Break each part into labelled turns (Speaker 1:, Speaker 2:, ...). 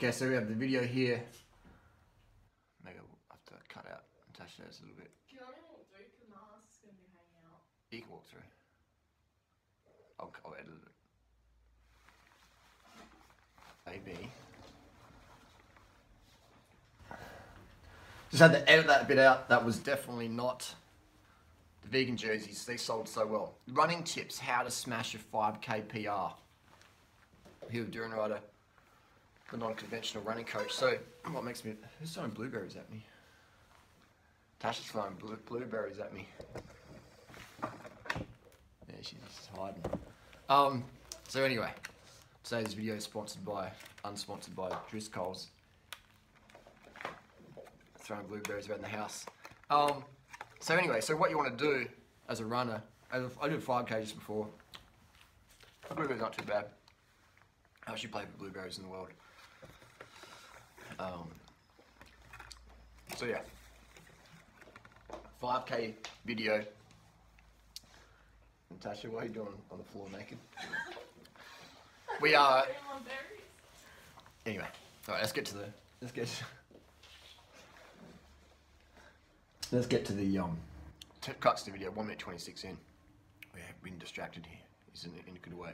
Speaker 1: Okay, so we have the video here. Maybe I'll have to cut out and touch those a little bit.
Speaker 2: Can I walk through? Because my ass is going to be hanging out.
Speaker 1: You can walk through. I'll edit it. Maybe. Just had to edit that bit out. That was definitely not the vegan jerseys. They sold so well. Running tips, how to smash a 5K PR. Here with durianrider, the non-conventional running coach. So, what makes me... Who's throwing blueberries at me? Tasha's throwing blueberries at me. Yeah, she's hiding. So anyway, today's video is sponsored by, unsponsored by Driscoll's. Throwing blueberries around the house. So anyway, so what you want to do as a runner, I did 5K just before. Blueberries not too bad. I should play for blueberries in the world. So yeah, 5K video. Natasha, what are you doing on the floor naked? We are. Anyway, all right. Let's get to the cuts to the video. 1 minute 26 in. We have been distracted here. It's in a good way.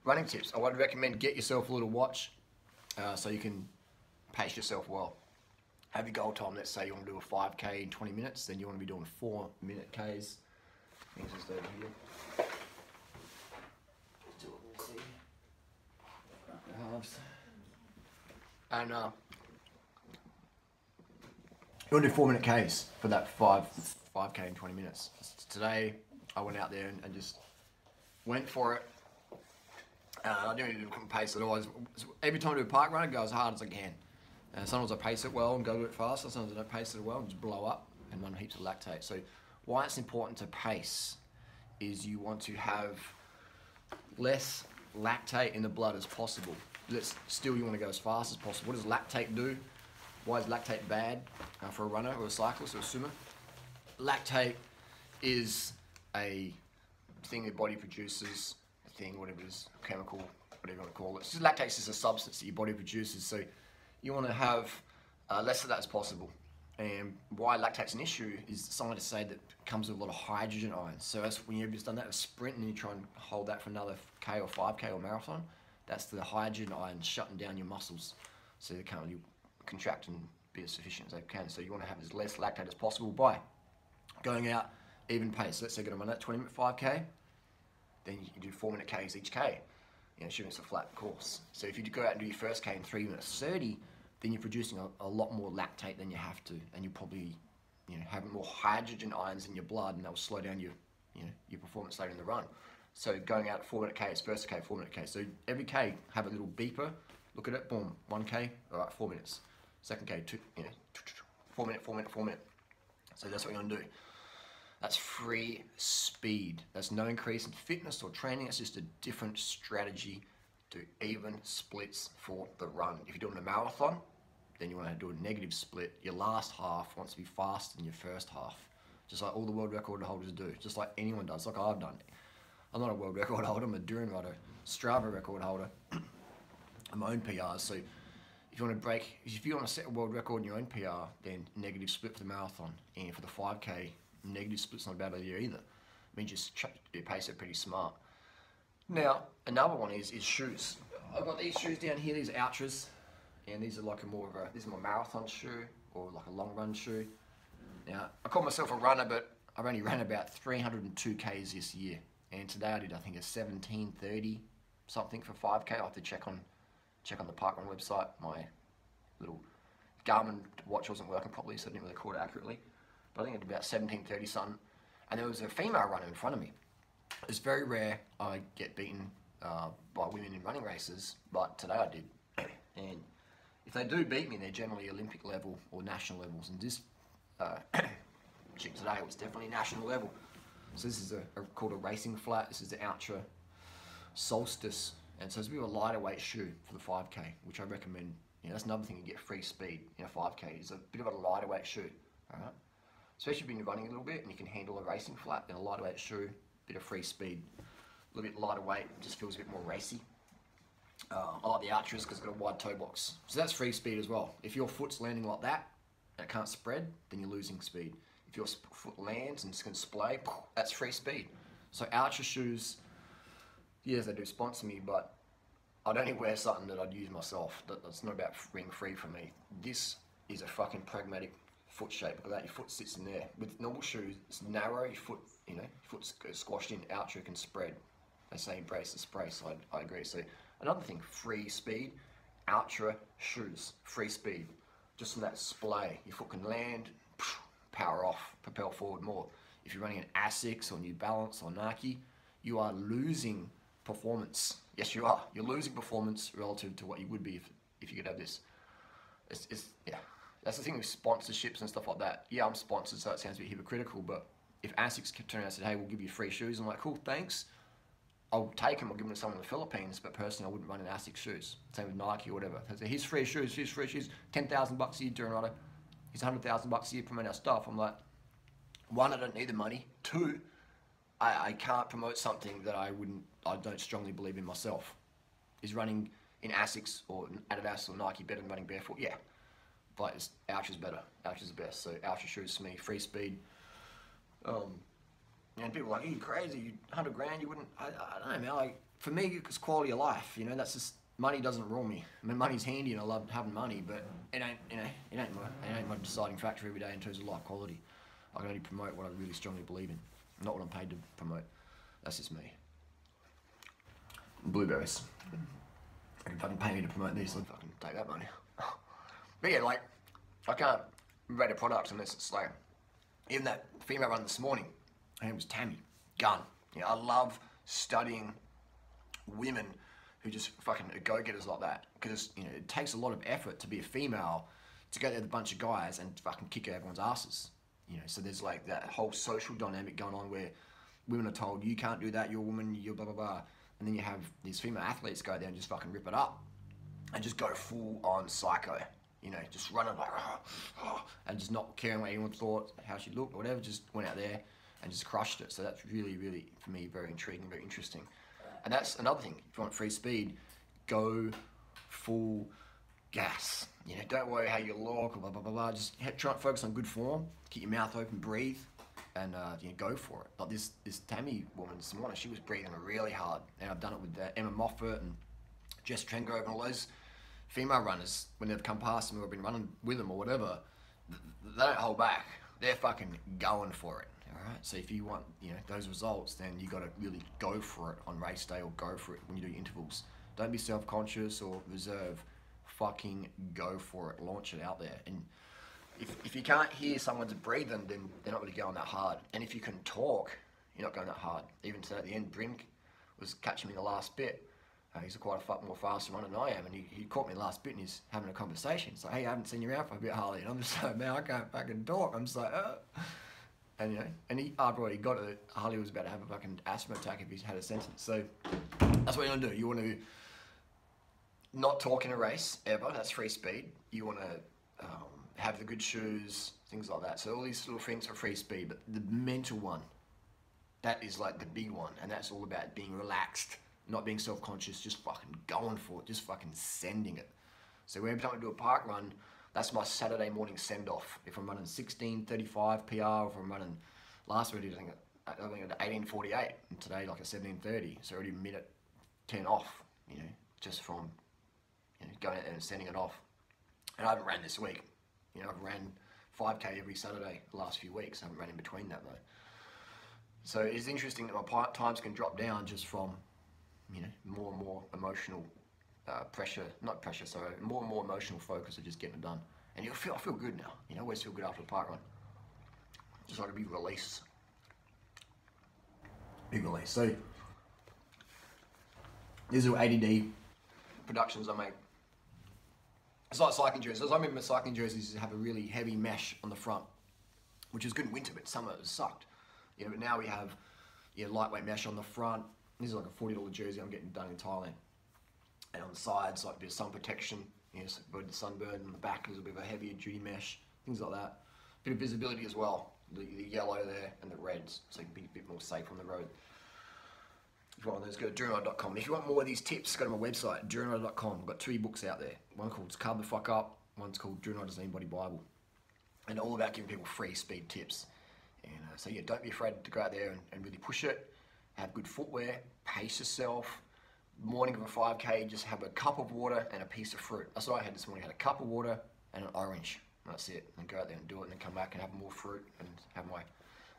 Speaker 1: Running tips. I would recommend get yourself a little watch so you can pace yourself well. Have your goal time. Let's say you want to do a 5K in 20 minutes, then you want to be doing 4-minute Ks. Things just over here. Do it, we'll see. Halves. And you want to do 4-minute Ks for that 5K in 20 minutes. Today I went out there and just went for it. I didn't really do a pace at all. Every time I do a park run, I go as hard as I can. Sometimes I pace it well and go a bit faster. Sometimes I don't pace it well and just blow up and run heaps of lactate. So why it's important to pace is you want to have less lactate in the blood as possible. Still, you want to go as fast as possible. What does lactate do? Why is lactate bad for a runner or a cyclist or a swimmer? Lactate is a thing your body produces, whatever it is, chemical, whatever you want to call it. Lactate is a substance that your body produces, so you want to have less of that as possible. And why lactate's an issue is someone to say that it comes with a lot of hydrogen ions. So that's when you've just done that a sprint and you try and hold that for another K or 5K or marathon, that's the hydrogen ions shutting down your muscles so they can't really contract and be as efficient as they can. So you want to have as less lactate as possible by going out even pace. Let's say you're going to run that 20-minute 5K, then you do 4-minute Ks each K. Assuming it's a flat course. So if you go out and do your first K in 3 minutes 30, then you're producing a lot more lactate than you have to, and you probably have more hydrogen ions in your blood, and that will slow down your performance later in the run. So going out 4-minute Ks, first K, 4-minute K. So every K have a little beeper. Look at it, boom, 1K, all right, 4 minutes. Second K, 4 minute, 4 minute, 4 minute. So that's what you're gonna do. That's free speed. That's no increase in fitness or training. It's just a different strategy to even splits for the run. If you're doing a marathon, then you want to do a negative split. Your last half wants to be faster than your first half. Just like all the world record holders do. Just like anyone does, like I've done. I'm not a world record holder, I'm a durianrider, Strava record holder. I'm my own PRs, so if you want to set a world record in your own PR, then negative split for the marathon. And for the 5K, negative split's not a bad idea either. It means you pace it pretty smart. Now, another one is shoes. I've got these shoes down here, these are Outras, and these are like this is my marathon shoe, or like a long run shoe. Now, I call myself a runner, but I've only ran about 302 Ks this year. And today I did, I think, a 17:30 something for 5K. I'll have to check on the parkrun website. My little Garmin watch wasn't working properly, so I didn't really record it accurately. But I think I did about 17:30 something. And there was a female runner in front of me. It's very rare I get beaten by women in running races, but today I did. And if they do beat me, they're generally Olympic level or national levels. And this chick today was definitely national level. So this is called a racing flat. This is the Ultra Solstice. And so it's a bit of a lighter weight shoe for the 5K, which I recommend. That's another thing you get free speed in a 5K. It's a bit of a lighter weight shoe. All right? Especially when you're running a little bit and you can handle a racing flat, then a lighter weight shoe, bit of free speed. A little bit lighter weight, just feels a bit more racy. I like the Archers because it's got a wide toe box. So that's free speed as well. If your foot's landing like that and it can't spread, then you're losing speed. If your foot lands and it's going to splay, that's free speed. So Archer shoes, yes, they do sponsor me, but I'd only wear something that I'd use myself. That's not about being free for me. This is a fucking pragmatic foot shape. Look at that, your foot sits in there. With normal shoes, it's narrow, your foot, your foot's squashed in, Archer can spread. They say embrace the spray, so I agree. So another thing, free speed, Ultra shoes, free speed. Just from that splay, your foot can land, power off, propel forward more. If you're running an Asics or New Balance or Nike, you are losing performance. Yes, you are. You're losing performance relative to what you would be if you could have this. Yeah. That's the thing with sponsorships and stuff like that. Yeah, I'm sponsored, so it sounds a bit hypocritical, but if Asics kept turning around and said, hey, we'll give you free shoes, I'm like, cool, thanks. I'll take them, I'll give them to someone in the Philippines, but personally, I wouldn't run in Asics shoes. Same with Nike or whatever. They say, here's free shoes, $10,000 a year, durianrider. Here's $100,000 a year, promote our stuff. I'm like, one, I don't need the money. Two, I can't promote something that I don't strongly believe in myself. Is running in Asics or Adidas or Nike better than running barefoot? Yeah. But Ultra's better. Ultra's the best. So Ultra shoes for me, free speed. And people are like, are you crazy? You 100 grand, you wouldn't. I don't know, man. Like, for me, it's quality of life. You know, that's just, money doesn't rule me. I mean, money's handy, and I love having money, but it ain't my deciding factor every day in terms of life quality. I can only promote what I really strongly believe in, not what I'm paid to promote. That's just me. Blueberries. I can fucking pay me to promote these. I'd fucking take that money. But yeah, like, I can't rate a product unless it's like, even that female run this morning, her name was Tammy, gun. You know, I love studying women who just fucking go-getters like that, because you know it takes a lot of effort to be a female to go there with a bunch of guys and fucking kick everyone's asses. You know, so there's like that whole social dynamic going on where women are told you can't do that, you're a woman, you're blah blah blah, and then you have these female athletes go there and just fucking rip it up and just go full on psycho. You know, just running like, and just not caring what anyone thought, how she looked or whatever, just went out there and just crushed it. So that's really, really, for me, very intriguing, very interesting. And that's another thing. If you want free speed, go full gas. You know, don't worry how you look or blah, blah, blah, blah. Just try and focus on good form. Keep your mouth open, breathe, and you know, go for it. Like this Tammy woman this morning, she was breathing really hard. And I've done it with Emma Moffat and Jess Trengrove and all those female runners. When they've come past them or been running with them or whatever, they don't hold back. They're fucking going for it. Alright, so if you want, you know, those results, then you got to really go for it on race day, or go for it when you do your intervals. Don't be self-conscious or reserve. Fucking go for it. Launch it out there. And if you can't hear someone's breathing, then they're not really going that hard. And if you can talk, you're not going that hard. Even today at the end, Brink was catching me in the last bit. He's quite a more faster runner than I am, and he caught me in the last bit, and he's having a conversation. He's like, hey, I haven't seen you out for a bit, Harley. And I'm just like, man, I can't fucking talk. I'm just like, And you know, and after he got it, Harley was about to have a fucking asthma attack if he had a sentence. So that's what you want to do. You want to not talk in a race ever. That's free speed. You want to have the good shoes, things like that. So all these little things are free speed, but the mental one, that is like the big one, and that's all about being relaxed, not being self-conscious, just fucking going for it, just fucking sending it. So every time I do a park run, that's my Saturday morning send-off. If I'm running 16:35 PR, or if I'm running, last week I think at 18:48, and today like a 17:30, so already a minute 10 off, you know, just from going out there and sending it off. And I haven't ran this week. You know, I've ran 5K every Saturday the last few weeks. I haven't ran in between that though. So it's interesting that my times can drop down just from, you know, more and more emotional more and more emotional focus of just getting it done. And I feel good now. You know, I always feel good after a park run. Just like a big release. Big release. So these are ADD productions I make. It's like cycling jerseys. I remember cycling jerseys have a really heavy mesh on the front, which is good in winter, but summer it sucked. You know, but now we have lightweight mesh on the front. This is like a $40 jersey I'm getting done in Thailand. And on the sides, like a bit of sun protection, you know, so avoid the sunburn. On the back, there's a bit of a heavier duty mesh, things like that. Bit of visibility as well, the yellow there and the reds, so you can be a bit more safe on the road. If you want those, go to durianrider.com. If you want more of these tips, go to my website, durianrider.com. I've got 2 books out there. One called Carb the Fuck Up, one's called Durianrider's Lean Body Bible. And all about giving people free speed tips. And so yeah, don't be afraid to go out there and really push it. Have good footwear, pace yourself. Morning of a 5K, just have a cup of water and a piece of fruit. That's what I had this morning. I had a cup of water and an orange. That's it. And go out there and do it, and then come back and have more fruit and have my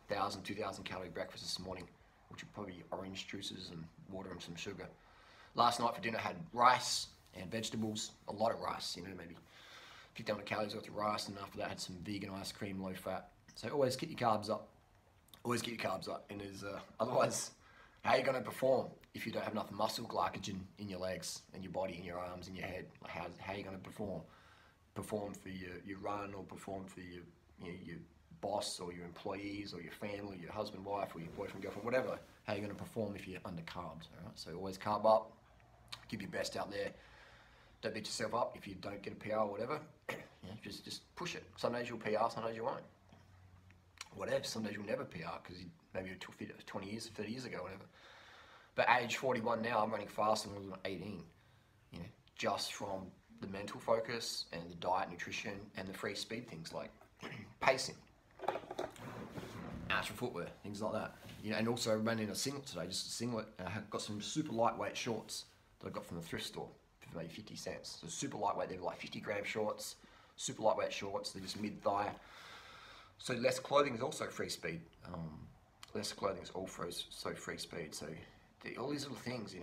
Speaker 1: 1,000, 2,000 calorie breakfast this morning, which would probably be orange juices and water and some sugar. Last night for dinner I had rice and vegetables, a lot of rice, maybe 1,500 calories worth of rice, and after that I had some vegan ice cream, low fat. So always get your carbs up. Always get your carbs up. And otherwise, how are you going to perform if you don't have enough muscle glycogen in your legs and your body and your arms and your head? Like how are you going to perform? Perform for your run, or perform for your boss or your employees or your family, your husband, wife, or your boyfriend, girlfriend, whatever. How are you going to perform if you're under carbs? All right? So always carb up. Give your best out there. Don't beat yourself up if you don't get a PR or whatever. Just push it. Some days you'll PR, some days you won't. Whatever. Some days you'll never PR because maybe you took 20 years, 30 years ago, whatever. But age 41 now, I'm running faster than I was at 18. Just from the mental focus and the diet, nutrition, and the free speed things like pacing, actual footwear, things like that. And also I ran in a singlet today, just a singlet, and I have got some super lightweight shorts that I got from the thrift store for maybe 50 cents. So super lightweight, they're like 50 gram shorts, super lightweight shorts, they're just mid-thigh. So less clothing is also free speed. Less clothing is also free speed. So all these little things,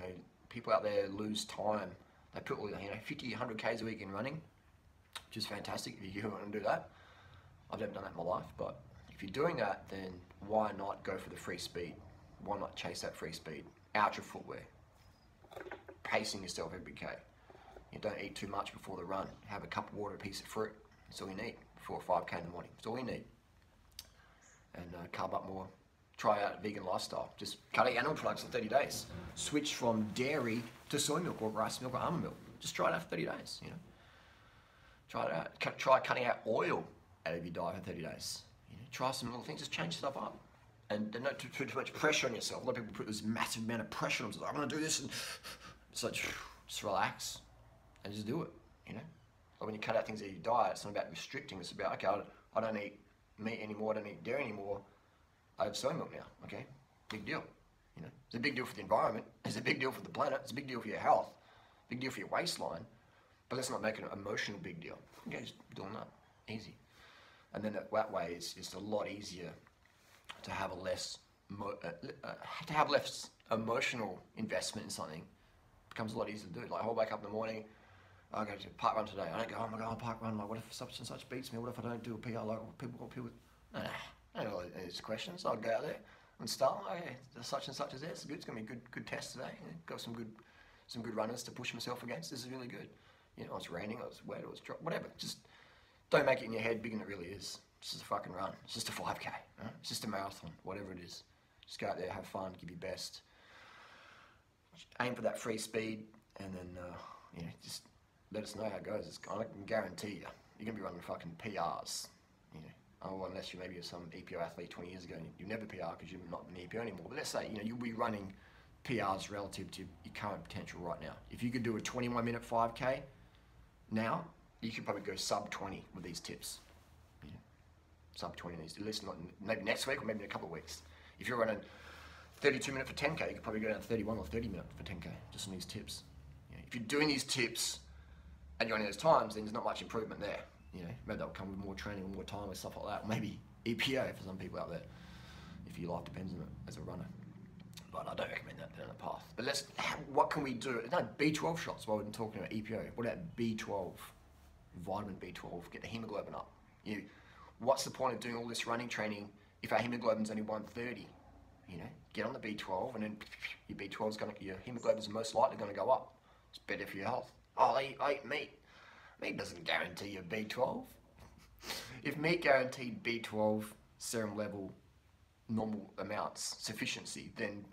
Speaker 1: people out there lose time. They put 50, 100 Ks a week in running, which is fantastic if you want to do that. I've never done that in my life, but if you're doing that, then why not go for the free speed? Why not chase that free speed? Ultra footwear. Pacing yourself every K. You don't eat too much before the run. Have a cup of water, a piece of fruit. That's all you need before a 5K in the morning. That's all you need. And carb up more. Try out a vegan lifestyle. Just cut out animal products for 30 days. Switch from dairy to soy milk or rice milk or almond milk. Just try it out for 30 days, Try it out. Try cutting out oil out of your diet for 30 days. Try some little things, just change stuff up. And don't put too much pressure on yourself. A lot of people put this massive amount of pressure on themselves. I'm gonna do this, and it's like, just relax and just do it, Like when you cut out things out of your diet, it's not about restricting, it's about, okay, I don't eat meat anymore, I don't eat dairy anymore, I have soy milk now, okay? Big deal, It's a big deal for the environment, it's a big deal for the planet, it's a big deal for your health, big deal for your waistline, but let's not make it an emotional big deal. Okay, just doing that, easy. And then that way, it's a lot easier to have less emotional investment in something. It becomes a lot easier to do. Like I'll wake up in the morning, I go to a park run today. I don't go, oh my god, park run. Like, what if such and such beats me? What if I don't do a PR? Like people. Nah, I don't know these questions. I'll go out there and start. Okay, such and such is there. It's good. It's gonna be a good test today. Got some good runners to push myself against. This is really good. It's raining, it's wet, it's dry, whatever. Just don't make it in your head bigger than it really is. It's just a fucking run. It's just a 5K. Right? It's just a marathon, whatever it is. Just go out there, have fun, give your best. Aim for that free speed, and then just let us know how it goes. I can guarantee you're gonna be running fucking PRs. Oh, unless you maybe you're some EPO athlete 20 years ago and you never PR because you're not an EPO anymore. But let's say you'll be running PRs relative to your current potential right now. If you could do a 21-minute 5K now, you could probably go sub 20 with these tips. Sub 20 in these. Listen, maybe next week or maybe in a couple of weeks. If you're running 32 minutes for 10K, you could probably go down to 31 or 30 minutes for 10K just on these tips. If you're doing these tips and you're running those times, then there's not much improvement there. Maybe that'll come with more training and more time and stuff like that. Or maybe EPO for some people out there, if your life depends on it as a runner. But I don't recommend that down the path. But what can we do? No, B12 shots while we're talking about EPO. What about B12? Vitamin B12, get the hemoglobin up. What's the point of doing all this running training if our hemoglobin's only 130? Get on the B12, and then your hemoglobin's most likely going to go up. It's better for your health. Oh, I eat meat. Meat doesn't guarantee you B12. If meat guaranteed B12 serum level normal amounts, sufficiency, then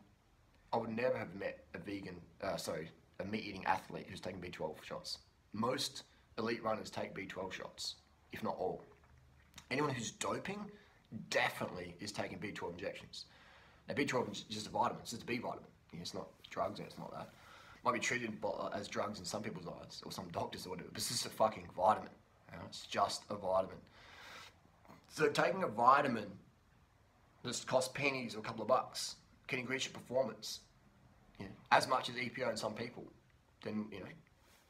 Speaker 1: I would never have met a meat-eating athlete who's taking B12 shots. Most elite runners take B12 shots, if not all. Anyone who's doping definitely is taking B12 injections. Now B12 is just a vitamin, it's just a B vitamin. it's not drugs and it's not that. Might be treated as drugs in some people's eyes or some doctors or whatever, but it's just a fucking vitamin. It's just a vitamin. So taking a vitamin that costs pennies or a couple of bucks can increase your performance, as much as EPO in some people. Then,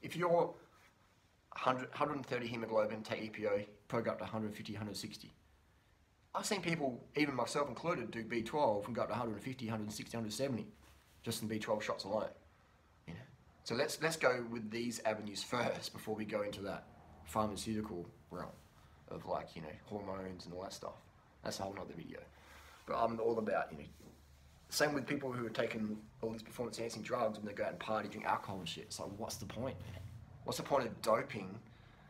Speaker 1: if you're 130 hemoglobin, take EPO, probably go up to 150, 160. I've seen people, even myself included, do B12 and go up to 150, 160, 170, just in B12 shots alone. So let's go with these avenues first before we go into that pharmaceutical realm of hormones and all that stuff. That's a whole nother video. But I'm all about, same with people who are taking all these performance enhancing drugs when they go out and party, drink alcohol and shit. It's like, what's the point, man? What's the point of doping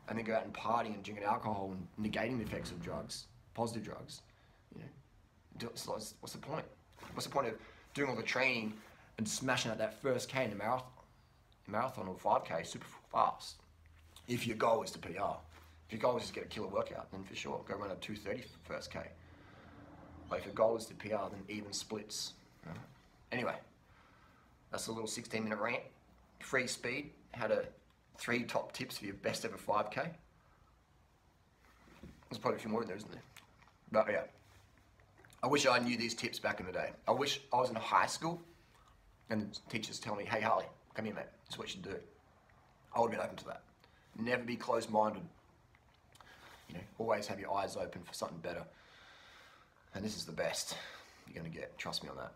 Speaker 1: and then go out and partying and drinking alcohol and negating the effects of drugs, positive drugs? What's the point? What's the point of doing all the training and smashing out that first K in a marathon or 5K super fast if your goal is to PR? If your goal is to get a killer workout, then for sure, go run a 2:30 for first K. But if your goal is to PR, then even splits. Anyway, that's a little 16-minute rant. Free speed. Had 3 top tips for your best ever 5K. There's probably a few more in there, isn't there? But yeah, I wish I knew these tips back in the day. I wish I was in high school and the teachers tell me, hey Harley, come here mate, this is what you should do. I would have been open to that. Never be closed-minded. Always have your eyes open for something better. And this is the best you're going to get. Trust me on that.